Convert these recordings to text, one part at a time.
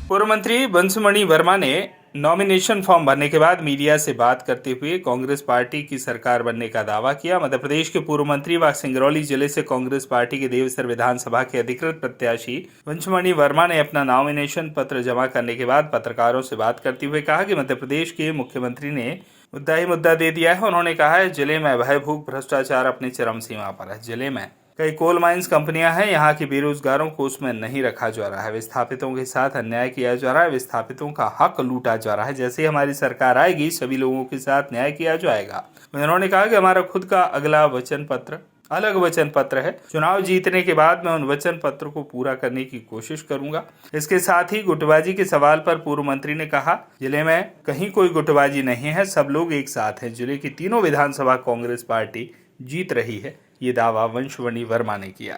पूर्व मंत्री बंसुमणि वर्मा ने नॉमिनेशन फॉर्म भरने के बाद मीडिया से बात करते हुए कांग्रेस पार्टी की सरकार बनने का दावा किया। मध्य प्रदेश के पूर्व मंत्री व सिंगरौली जिले से कांग्रेस पार्टी के देवसर विधानसभा के अधिकृत प्रत्याशी बंसुमणि वर्मा ने अपना नॉमिनेशन पत्र जमा करने के बाद पत्रकारों से बात करते हुए कहा कि मध्य प्रदेश के मुख्यमंत्री ने मुद्दा ही मुद्दा दे दिया है। उन्होंने कहा है जिले में भयभूख भ्रष्टाचार अपनी चरम सीमा पर है। जिले में कई कोल माइंस कंपनियां हैं, यहाँ के बेरोजगारों को उसमें नहीं रखा जा रहा है। विस्थापितों के साथ अन्याय किया जा रहा है, विस्थापितों का हक लूटा जा रहा है। जैसे ही हमारी सरकार आएगी सभी लोगों के साथ न्याय किया जाएगा। उन्होंने कहा कि हमारा खुद का अगला वचन पत्र अलग वचन पत्र है। चुनाव जीतने के बाद मैं उन वचन पत्र को पूरा करने की कोशिश करूंगा। इसके साथ ही गुटबाजी के सवाल पर पूर्व मंत्री ने कहा जिले में कहीं कोई गुटबाजी नहीं है, सब लोग एक साथ हैं। जिले की तीनों विधानसभा कांग्रेस पार्टी जीत रही है, ये दावा बंसुमणि वर्मा ने किया।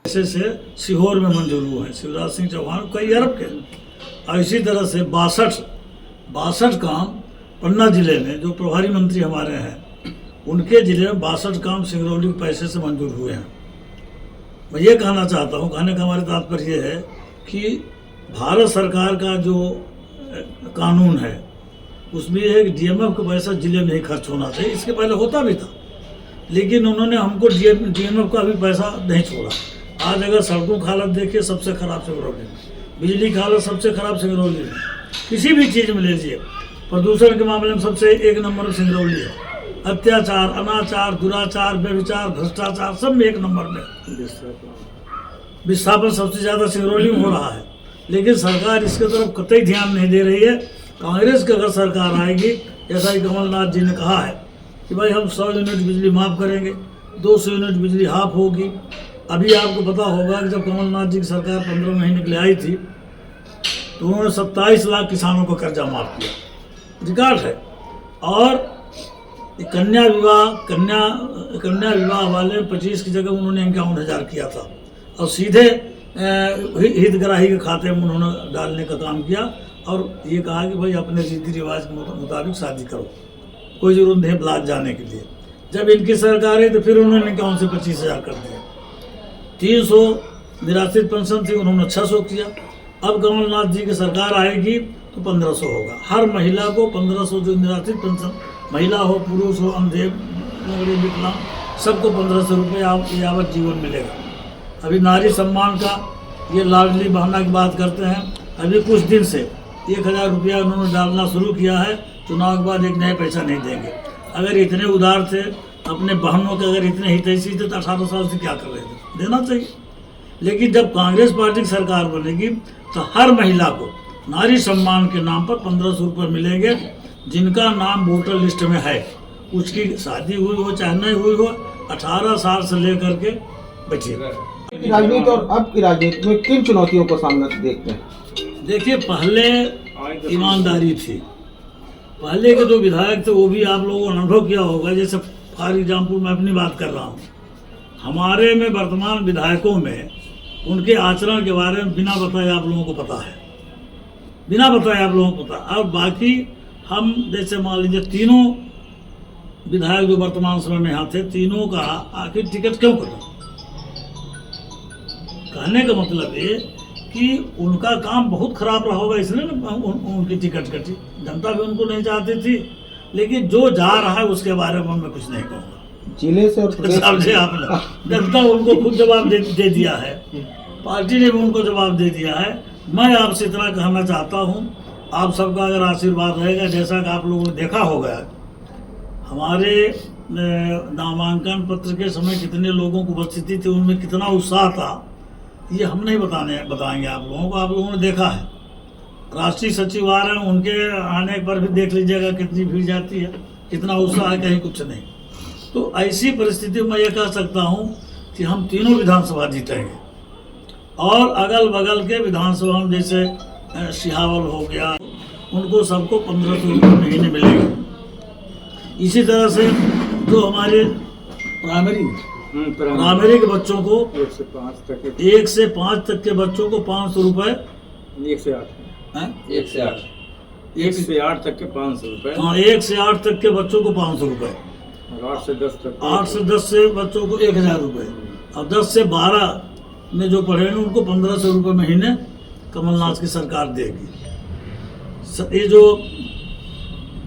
ऐसे से सीहोर में मंजूर हुए हैं शिवराज सिंह चौहान कई अरब के, और इसी तरह से 62 काम पन्ना जिले में जो प्रभारी मंत्री हमारे हैं उनके जिले में 62 काम सिंगरौली के पैसे से मंजूर हुए हैं। मैं ये कहना चाहता हूँ, कहने का हमारा तात्पर्य ये है कि भारत सरकार का जो कानून है उसमें यह है कि डीएमएफ का पैसा जिले में ही खर्च होना चाहिए। इसके पहले होता भी था, लेकिन उन्होंने हमको डीएमएफ का भी पैसा नहीं छोड़ा। आज अगर सड़कों की हालत देखिए सबसे खराब सिंगरौली में, बिजली की हालत सबसे खराब सिंगरौली में, किसी भी चीज़ में ले लीजिए, प्रदूषण के मामले में सबसे एक नंबर सिंगरौली है। अत्याचार, अनाचार, दुराचार, व्यभिचार, भ्रष्टाचार सब में एक नंबर में। विस्थापन सबसे ज़्यादा सिंगरौली में हो रहा है, लेकिन सरकार इसके तरफ कतई ध्यान नहीं दे रही है। कांग्रेस की अगर सरकार आएगी, जैसा कि कमलनाथ जी ने कहा है कि भाई हम 100 यूनिट बिजली माफ़ करेंगे, 200 यूनिट बिजली हाफ होगी। अभी आपको पता होगा कि जब कमलनाथ जी की सरकार 15 महीने के लिए आई थी तो उन्होंने 27 लाख किसानों को कर्जा माफ़ किया, रिकॉर्ड है। और कन्या विवाह वाले 25 की जगह उन्होंने 51,000 किया था, और सीधे हितग्राही के खाते में उन्होंने डालने का काम किया, और ये कहा कि भाई अपने रीति रिवाज के मुताबिक शादी करो, कोई जरूरत नहीं ब्लाक जाने के लिए। जब इनकी सरकार है तो फिर उन्होंने 51 से 25,000 कर दिया। 300 निराश्रित पेंशन थी, उन्होंने 600 किया। अब कमलनाथ जी की सरकार आएगी तो 1500 होगा। हर महिला को 1500 जो निराश्रित पेंशन, महिला हो, पुरुष हो, अंधे, विकलांग, सबको 1500 रुपये यावत जीवन मिलेगा। अभी नारी सम्मान का ये लाडली बहना की बात करते हैं, अभी कुछ दिन से 1000 रुपया उन्होंने डालना शुरू किया है। चुनाव के बाद एक नया पैसा नहीं देंगे। अगर इतने उदार थे, अपने बहनों के अगर इतने हितैषी थे तो 18 साल से क्या कर रहे थे, देना चाहिए। लेकिन जब कांग्रेस पार्टी की सरकार बनेगी तो हर महिला को नारी सम्मान के नाम पर 1500 रुपये मिलेंगे। जिनका नाम वोटर लिस्ट में है, उसकी शादी हुई हो चाहे नहीं हुई हो, 18 साल से लेकर के बचिए। राजनीति और अब की राजनीति में किन चुनौतियों को सामने देखते हैं? देखिए, पहले ईमानदारी थी। पहले के जो विधायक थे वो भी आप लोगों ने अनुभव किया होगा। जैसे फॉर एग्जाम्पल मैं अपनी बात कर रहा हूँ, हमारे में वर्तमान विधायकों में उनके आचरण के बारे में बिना बताए आप लोगों को पता है, बिना बताए आप लोगों को पता। और बाकी हम जैसे मान लीजिए तीनों विधायक जो वर्तमान समय में यहाँ थे, तीनों का आखिर टिकट क्यों कटा? कहने का मतलब ये कि उनका काम बहुत खराब रहा होगा, इसलिए ना उनकी टिकट कटी। जनता भी उनको नहीं चाहती थी, लेकिन जो जा रहा है उसके बारे में मैं कुछ नहीं कहूँगा। जिले से और समझे आपने, जनता उनको खुद जवाब दे दिया है, पार्टी ने भी उनको जवाब दे दिया है। मैं आपसे इतना कहना चाहता हूँ, आप सबका अगर आशीर्वाद रहेगा, जैसा कि आप लोगों ने देखा होगा हमारे नामांकन पत्र के समय कितने लोगों की उपस्थिति थी, उनमें कितना उत्साह था, ये हम नहीं बताएंगे आप लोगों को। आप लोगों ने देखा है, राष्ट्रीय सचिव आ रहे हैं, उनके आने पर भी देख लीजिएगा कितनी भीड़ जाती है, कितना उत्साह है, कहीं कुछ नहीं। तो ऐसी परिस्थिति में ये कह सकता हूँ कि हम तीनों विधानसभा जीतेंगे, और अगल बगल के विधानसभा में जैसे सिहावल हो गया, उनको सबको 1500 रुपये महीने मिलेंगे। इसी तरह से जो हमारे प्राइमरी के बच्चों को 1 से 5 तक के बच्चों को 500 रुपये, 1 से 8 तक के 500 रुपये। हाँ, 1 से 8 तक के बच्चों को 500 रुपये, 8 से 10 से बच्चों को 1000 रुपये, और 10 से 12 में जो पढ़ेंगे उनको 1500 रुपये महीने कमलनाथ की सरकार देगी। ये जो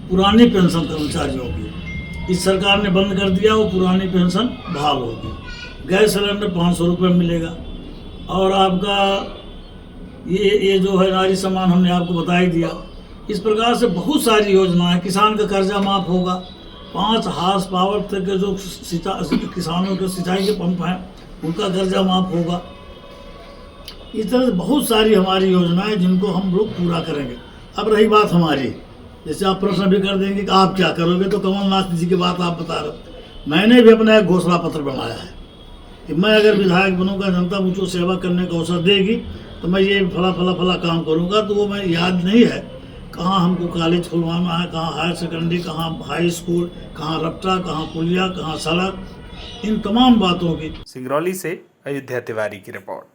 पुरानी पेंशन कर्मचारियों की इस सरकार ने बंद कर दिया, वो पुरानी पेंशन बहाल होगी। गैस सिलेंडर 500 रुपये मिलेगा। और आपका ये जो है नारी सम्मान हमने आपको बता ही दिया। इस प्रकार से बहुत सारी योजनाएं, किसान का कर्जा माफ होगा। 5 हार्स पावर तक के जो किसानों के सिंचाई के पंप हैं उनका कर्जा माफ होगा। इस तरह से बहुत सारी हमारी योजनाएं जिनको हम लोग पूरा करेंगे। अब रही बात हमारी, जैसे आप प्रश्न भी कर देंगे कि आप क्या करोगे, तो कमलनाथ जी की बात आप बता रहे हो। मैंने भी अपना एक घोषणा पत्र बनाया है कि मैं अगर विधायक बनूंगा, जनता मुझको सेवा करने का अवसर देगी तो मैं ये फला काम करूंगा। तो वो मैं याद नहीं है कहाँ हमको कॉलेज खुलवाना है, कहाँ हायर सेकेंडरी, कहाँ हाई स्कूल, कहाँ रपटा, कहाँ पुलिया, कहाँ सड़क, इन तमाम बातों की। सिंगरौली से अयोध्या तिवारी की रिपोर्ट।